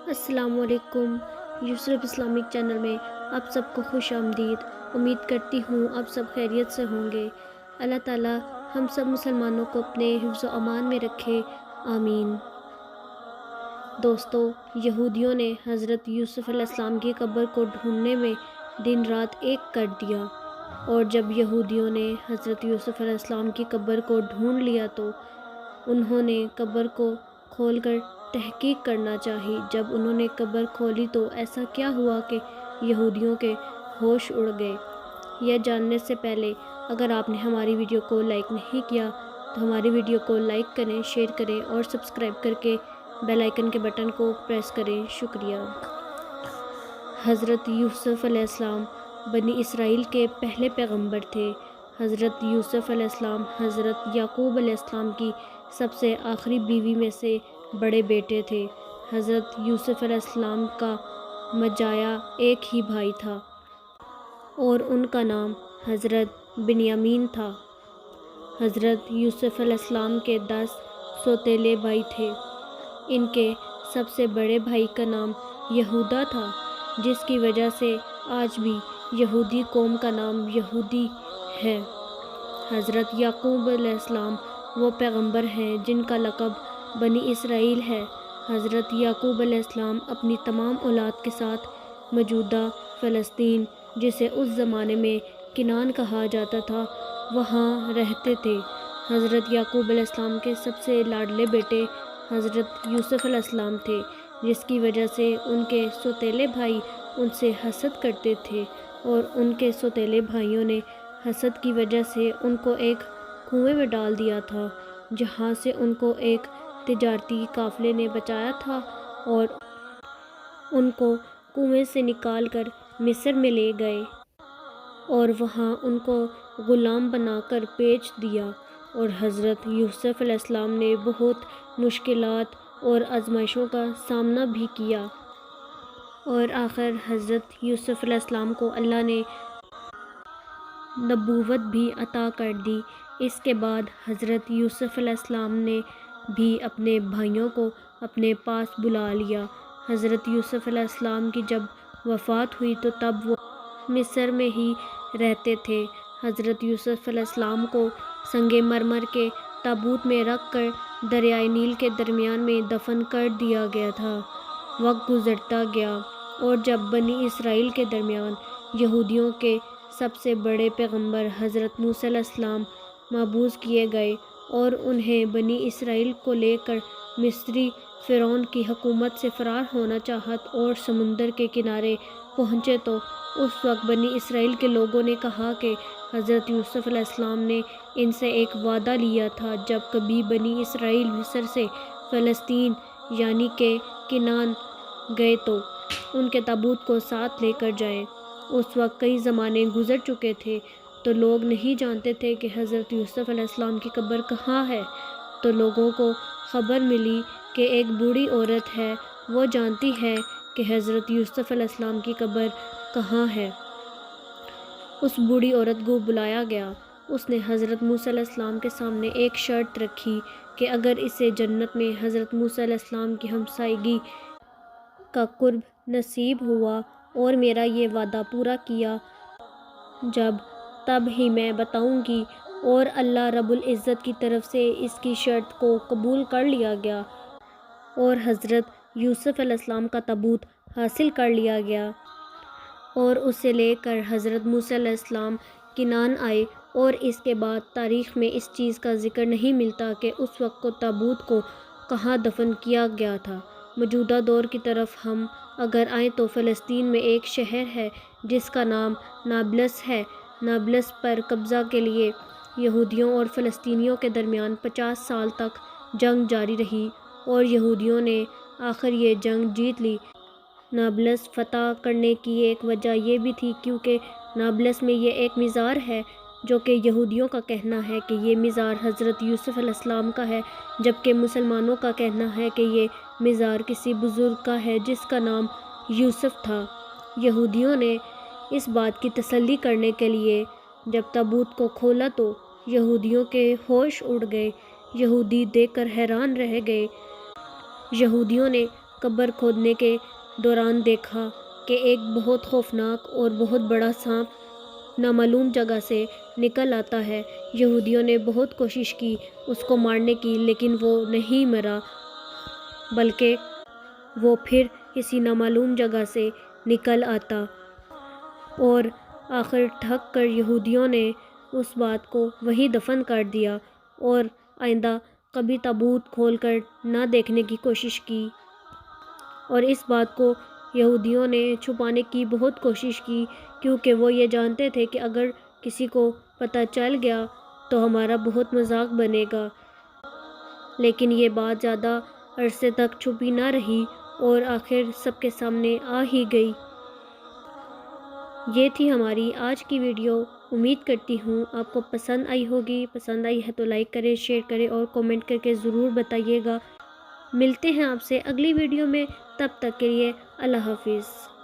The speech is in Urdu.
السلام علیکم۔ یوسف اسلامک چینل میں آپ سب کو خوش آمدید۔ امید کرتی ہوں آپ سب خیریت سے ہوں گے۔ اللہ تعالیٰ ہم سب مسلمانوں کو اپنے حفظ و امان میں رکھے، آمین۔ دوستو، یہودیوں نے حضرت یوسف علیہ السلام کی قبر کو ڈھونڈنے میں دن رات ایک کر دیا، اور جب یہودیوں نے حضرت یوسف علیہ السلام کی قبر کو ڈھونڈ لیا تو انہوں نے قبر کو کھول کر تحقیق کرنا چاہی۔ جب انہوں نے قبر کھولی تو ایسا کیا ہوا کہ یہودیوں کے ہوش اڑ گئے؟ یہ جاننے سے پہلے اگر آپ نے ہماری ویڈیو کو لائک نہیں کیا تو ہماری ویڈیو کو لائک کریں، شیئر کریں اور سبسکرائب کر کے بیل آئیکن کے بٹن کو پریس کریں۔ شکریہ۔ حضرت یوسف علیہ السلام بنی اسرائیل کے پہلے پیغمبر تھے۔ حضرت یوسف علیہ السلام حضرت یعقوب علیہ السلام کی سب سے آخری بیوی میں سے بڑے بیٹے تھے۔ حضرت یوسف علیہ السلام کا مجایا ایک ہی بھائی تھا اور ان کا نام حضرت بنیامین تھا۔ حضرت یوسف علیہ السلام کے 10 سوتیلے بھائی تھے۔ ان کے سب سے بڑے بھائی کا نام یہودا تھا، جس کی وجہ سے آج بھی یہودی قوم کا نام یہودی ہے۔ حضرت یعقوب علیہ السلام وہ پیغمبر ہیں جن کا لقب بنی اسرائیل ہے۔ حضرت یعقوب علیہ السلام اپنی تمام اولاد کے ساتھ موجودہ فلسطین، جسے اس زمانے میں کنعان کہا جاتا تھا، وہاں رہتے تھے۔ حضرت یعقوب علیہ السلام کے سب سے لاڈلے بیٹے حضرت یوسف علیہ السلام تھے، جس کی وجہ سے ان کے سوتیلے بھائی ان سے حسد کرتے تھے، اور ان کے سوتیلے بھائیوں نے حسد کی وجہ سے ان کو ایک کنویں میں ڈال دیا تھا، جہاں سے ان کو ایک تجارتی قافلے نے بچایا تھا اور ان کو کنویں سے نکال کر مصر میں لے گئے اور وہاں ان کو غلام بنا کر بیچ دیا۔ اور حضرت یوسف علیہ السلام نے بہت مشکلات اور آزمائشوں کا سامنا بھی کیا، اور آخر حضرت یوسف علیہ السلام کو اللہ نے نبوت بھی عطا کر دی۔ اس کے بعد حضرت یوسف علیہ السلام نے بھی اپنے بھائیوں کو اپنے پاس بلا لیا۔ حضرت یوسف علیہ السلام کی جب وفات ہوئی تو تب وہ مصر میں ہی رہتے تھے۔ حضرت یوسف علیہ السلام کو سنگ مرمر کے تابوت میں رکھ کر دریائے نیل کے درمیان میں دفن کر دیا گیا تھا۔ وقت گزرتا گیا اور جب بنی اسرائیل کے درمیان یہودیوں کے سب سے بڑے پیغمبر حضرت موسیٰ علیہ السلام مبعوث کیے گئے اور انہیں بنی اسرائیل کو لے کر مصری فرعون کی حکومت سے فرار ہونا چاہت اور سمندر کے کنارے پہنچے تو اس وقت بنی اسرائیل کے لوگوں نے کہا کہ حضرت یوسف علیہ السلام نے ان سے ایک وعدہ لیا تھا، جب کبھی بنی اسرائیل مصر سے فلسطین یعنی کہ کنعان گئے تو ان کے تابوت کو ساتھ لے کر جائیں۔ اس وقت کئی زمانے گزر چکے تھے تو لوگ نہیں جانتے تھے کہ حضرت یوسف علیہ السلام کی قبر کہاں ہے۔ تو لوگوں کو خبر ملی کہ ایک بوڑھی عورت ہے، وہ جانتی ہے کہ حضرت یوسف علیہ السلام کی قبر کہاں ہے۔ اس بوڑھی عورت کو بلایا گیا۔ اس نے حضرت موسیٰ علیہ السلام کے سامنے ایک شرط رکھی کہ اگر اسے جنت میں حضرت موسیٰ علیہ السلام کی ہمسائیگی کا قرب نصیب ہوا اور میرا یہ وعدہ پورا کیا تب ہی میں بتاؤں گی، اور اللہ رب العزت کی طرف سے اس کی شرط کو قبول کر لیا گیا اور حضرت یوسف علیہ السلام کا تابوت حاصل کر لیا گیا اور اسے لے کر حضرت موسیٰ علیہ السلام کنعان آئے۔ اور اس کے بعد تاریخ میں اس چیز کا ذکر نہیں ملتا کہ اس وقت کو تابوت کو کہاں دفن کیا گیا تھا۔ موجودہ دور کی طرف ہم اگر آئیں تو فلسطین میں ایک شہر ہے جس کا نام نابلس ہے۔ نابلس پر قبضہ کے لیے یہودیوں اور فلسطینیوں کے درمیان 50 سال تک جنگ جاری رہی اور یہودیوں نے آخر یہ جنگ جیت لی۔ نابلس فتح کرنے کی ایک وجہ یہ بھی تھی کیونکہ نابلس میں یہ ایک مزار ہے، جو کہ یہودیوں کا کہنا ہے کہ یہ مزار حضرت یوسف علیہ السلام کا ہے، جبکہ مسلمانوں کا کہنا ہے کہ یہ مزار کسی بزرگ کا ہے جس کا نام یوسف تھا۔ یہودیوں نے اس بات کی تسلی کرنے کے لیے جب تابوت کو کھولا تو یہودیوں کے ہوش اڑ گئے۔ یہودی دیکھ کر حیران رہ گئے۔ یہودیوں نے قبر کھودنے کے دوران دیکھا کہ ایک بہت خوفناک اور بہت بڑا سانپ نامعلوم جگہ سے نکل آتا ہے۔ یہودیوں نے بہت کوشش کی اس کو مارنے کی، لیکن وہ نہیں مرا، بلکہ وہ پھر کسی نامعلوم جگہ سے نکل آتا، اور آخر تھک کر یہودیوں نے اس بات کو وہیں دفن کر دیا اور آئندہ کبھی تابوت کھول کر نہ دیکھنے کی کوشش کی۔ اور اس بات کو یہودیوں نے چھپانے کی بہت کوشش کی، کیونکہ وہ یہ جانتے تھے کہ اگر کسی کو پتہ چل گیا تو ہمارا بہت مذاق بنے گا۔ لیکن یہ بات زیادہ عرصے تک چھپی نہ رہی اور آخر سب کے سامنے آ ہی گئی۔ یہ تھی ہماری آج کی ویڈیو۔ امید کرتی ہوں آپ کو پسند آئی ہوگی۔ پسند آئی ہے تو لائک کریں، شیئر کریں اور کومنٹ کر کے ضرور بتائیے گا۔ ملتے ہیں آپ سے اگلی ویڈیو میں، تب تک کے لیے اللہ حافظ۔